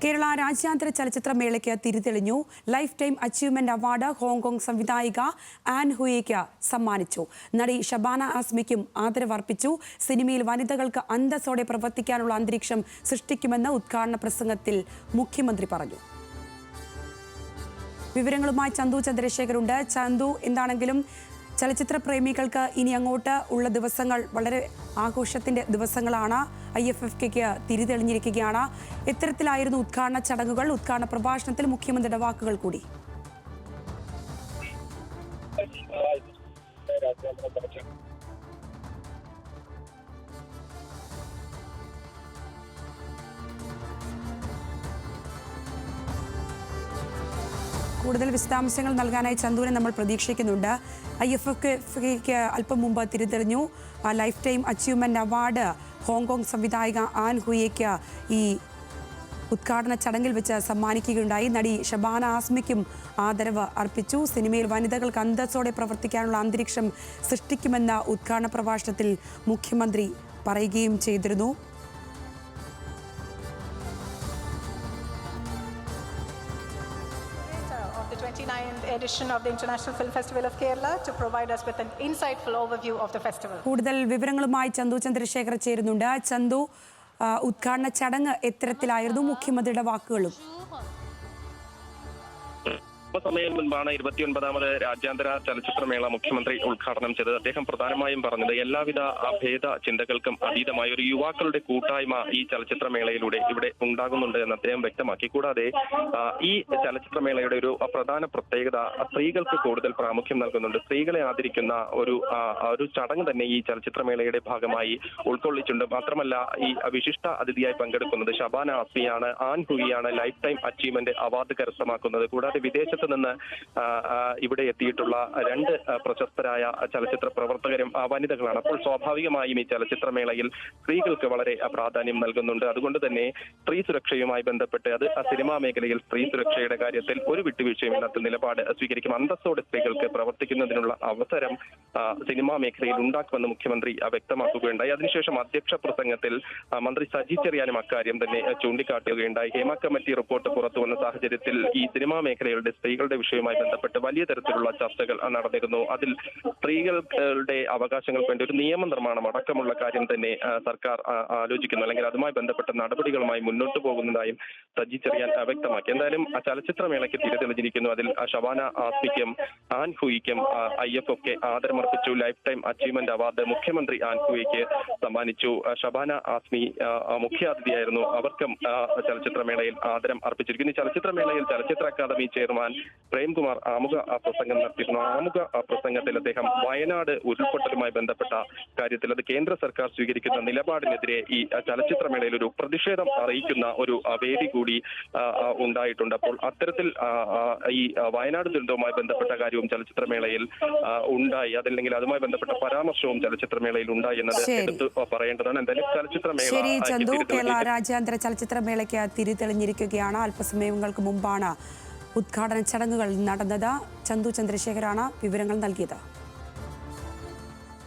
കേരള രാജ്യാന്തര ചലച്ചിത്രമേളയ്ക്ക് തിരിതെളിഞ്ഞു. Life time achievement award Hong Kong സംവിധായിക ആൻ ഹുയിക്ക് സമ്മാനിച്ചു. നടി ഷബാന ആസ്മിക്കും ആദരവർപ്പിച്ചു. സിനിമയിൽ വനിതകൾക്ക് അന്തസ്സോടെ പ്രവർത്തിക്കാനുള്ള അന്തരീക്ഷം സൃഷ്ടിക്കുമെന്ന് ഉദ്ഘാടന പ്രസംഗത്തിൽ മുഖ്യമന്ത്രി പറഞ്ഞു. വിവരങ്ങളുമായി ചന്തു ചന്ദ്രശേഖരുണ്ട്. ചന്തു, എന്താണെങ്കിലും ചലച്ചിത്ര പ്രേമികൾക്ക് ഇനി അങ്ങോട്ട് ഉള്ള ദിവസങ്ങൾ വളരെ ആഘോഷത്തിന്റെ ദിവസങ്ങളാണ്. IFFK തിരിതെളിഞ്ഞിരിക്കുകയാണ്. എത്തരത്തിലായിരുന്നു ഉദ്ഘാടന ചടങ്ങുകൾ? ഉദ്ഘാടന പ്രഭാഷണത്തിൽ മുഖ്യമന്ത്രിയുടെ വാക്കുകൾ കൂടി. കൂടുതൽ വിശദാംശങ്ങൾ നൽകാനായി ചന്തുവിനെ നമ്മൾ പ്രതീക്ഷിക്കുന്നുണ്ട്. IFFK അല്പം മുമ്പ് തിരിതെളിഞ്ഞു. Life time achievement award Hong Kong സംവിധായിക ആൻ ഹുയിക്ക് ഈ ഉദ്ഘാടന ചടങ്ങിൽ വെച്ച് സമ്മാനിക്കുകയുണ്ടായി. നടി ഷബാന ആസ്മിക്കും ആദരവ് അർപ്പിച്ചു. സിനിമയിൽ വനിതകൾക്ക് അന്തസ്സോടെ പ്രവർത്തിക്കാനുള്ള അന്തരീക്ഷം സൃഷ്ടിക്കുമെന്ന ഉദ്ഘാടന പ്രഭാഷണത്തിൽ മുഖ്യമന്ത്രി പറയുകയും ചെയ്തിരുന്നു. The 29th edition of the International Film Festival of Kerala to provide us with an insightful overview of the festival. കൂടുതൽ വിവരങ്ങളുമായി ചന്തു ചന്ദ്രശേഖർ ചേരുന്നുണ്ട്. ചന്തു, ഉദ്ഘാടന ചടങ്ങ് എത്തരത്തിലായിരുന്നു? മുഖ്യമന്ത്രിയുടെ വാക്കുകളും. സമയം മുൻപാണ് 29ാമത് രാജ്യാന്തര ചലച്ചിത്രമേള മുഖ്യമന്ത്രി ഉദ്ഘാടനം ചെയ്തത്. അദ്ദേഹം പ്രധാനമായും പറഞ്ഞത് എല്ലാവിധ ഭേദ ചിന്തകൾക്കും അതീതമായ ഒരു യുവാക്കളുടെ കൂട്ടായ്മ ഈ ചലച്ചിത്രമേളയിലൂടെ ഇവിടെ ഉണ്ടാകുന്നുണ്ട് എന്ന് അദ്ദേഹം വ്യക്തമാക്കി. കൂടാതെ ഈ ചലച്ചിത്രമേളയുടെ ഒരു പ്രധാന പ്രത്യേകത സ്ത്രീകൾക്ക് കൂടുതൽ പ്രാമുഖ്യം നൽകുന്നുണ്ട്. സ്ത്രീകളെ ആദരിക്കുന്ന ഒരു ചടങ്ങ് തന്നെ ഈ ചലച്ചിത്രമേളയുടെ ഭാഗമായി ഉൾക്കൊള്ളിച്ചിട്ടുണ്ട്. മാത്രമല്ല, ഈ വിശിഷ്ട അതിഥിയായി പങ്കെടുക്കുന്നത് ഷബാന ആസ്മിയാണ്. ആൻ ഹുയിയാണ് ലൈഫ് ടൈം അച്ചീവ്മെന്റ് അവാർഡ് കരസ്ഥമാക്കുന്നത്. കൂടാതെ വിദേശത്ത് നിന്ന് ഇവിടെ എത്തിയിട്ടുള്ള 2 പ്രശസ്തരായ ചലച്ചിത്ര പ്രവർത്തകരും വനിതകളാണ്. അപ്പോൾ സ്വാഭാവികമായും ഈ ചലച്ചിത്രമേളയിൽ സ്ത്രീകൾക്ക് വളരെ പ്രാധാന്യം നൽകുന്നുണ്ട്. അതുകൊണ്ട് തന്നെ സ്ത്രീ സുരക്ഷയുമായി ബന്ധപ്പെട്ട് അത് സിനിമാ മേഖലയിൽ സ്ത്രീ സുരക്ഷയുടെ കാര്യത്തിൽ ഒരു വിട്ടുവീഴ്ചയുമില്ലാത്ത നിലപാട് സ്വീകരിക്കും. അന്തസ്സോടെ സ്ത്രീകൾക്ക് പ്രവർത്തിക്കുന്നതിനുള്ള അവസരം സിനിമാ മേഖലയിൽ ഉണ്ടാക്കുമെന്ന് മുഖ്യമന്ത്രി വ്യക്തമാക്കുകയുണ്ടായി. അതിനുശേഷം അധ്യക്ഷ പ്രസംഗത്തിൽ മന്ത്രി സജി ചെറിയാനും അക്കാര്യം തന്നെ ചൂണ്ടിക്കാട്ടുകയുണ്ടായി. ഹേമ കമ്മിറ്റി റിപ്പോർട്ട് പുറത്തു വന്ന സാഹചര്യത്തിൽ ഈ സിനിമാ മേഖലയുടെ സ്ത്രീകളുടെ വിഷയവുമായി ബന്ധപ്പെട്ട് വലിയ തരത്തിലുള്ള ചർച്ചകൾ നടന്നിരുന്നു. അതിൽ സ്ത്രീകളുടെ അവകാശങ്ങൾക്ക് വേണ്ടി ഒരു നിയമനിർമ്മാണം അടക്കമുള്ള കാര്യം തന്നെ സർക്കാർ ആലോചിക്കുന്നു, അല്ലെങ്കിൽ അതുമായി ബന്ധപ്പെട്ട നടപടികളുമായി മുന്നോട്ട് പോകുന്നതായും സജി ചെറിയാൻ വ്യക്തമാക്കി. എന്തായാലും ചലച്ചിത്രമേളയ്ക്ക് തിരിതെളിഞ്ഞിരിക്കുന്നു. അതിൽ ഷബാന ആസ്മിക്കും ആൻ ഹുയിക്കും IFFK ആദരമർപ്പിച്ചു. ലൈഫ് ടൈം അച്ചീവ്മെന്റ് അവാർഡ് മുഖ്യമന്ത്രി ആൻ ഹുയിക്ക് സമ്മാനിച്ചു. ഷബാന ആസ്മി മുഖ്യാതിഥിയായിരുന്നു. അവർക്കും ചലച്ചിത്രമേളയിൽ ആദരം അർപ്പിച്ചിരിക്കുന്നു. ഈ ചലച്ചിത്രമേളയിൽ ചലച്ചിത്ര അക്കാദമി ചെയർമാൻ പ്രേംകുമാർ ആമുഖ പ്രസംഗം നടത്തിയിരുന്നു. ആമുഖ പ്രസംഗത്തിൽ അദ്ദേഹം വയനാട് ഉരുൾപൊട്ടലുമായി ബന്ധപ്പെട്ട കാര്യത്തിൽ അത് കേന്ദ്ര സർക്കാർ സ്വീകരിക്കുന്ന നിലപാടിനെതിരെ ഈ ചലച്ചിത്രമേളയിൽ ഒരു പ്രതിഷേധം അറിയിക്കുന്ന ഒരു വേദി കൂടി ഉണ്ടായിട്ടുണ്ട്. അപ്പോൾ അത്തരത്തിൽ ഈ വയനാട് ദുരന്തവുമായി ബന്ധപ്പെട്ട കാര്യവും ചലച്ചിത്രമേളയിൽ ഉണ്ടായി. അതല്ലെങ്കിൽ അതുമായി ബന്ധപ്പെട്ട പരാമർശവും ചലച്ചിത്രമേളയിൽ ഉണ്ടായി എന്നത് എടുത്ത് പറയേണ്ടതാണ്. എന്തായാലും ചലച്ചിത്രമേള കേരള രാജ്യാന്തര ചലച്ചിത്രമേളയ്ക്ക് തിരിതെളിഞ്ഞിരിക്കുകയാണ്. അല്പസമയങ്ങൾക്ക് മുമ്പാണ് ഉദ്ഘാടന ചടങ്ങുകൾ നടന്നത്. ചന്തു ചന്ദ്രശേഖരാണ് വിവരങ്ങൾ നൽകിയത്.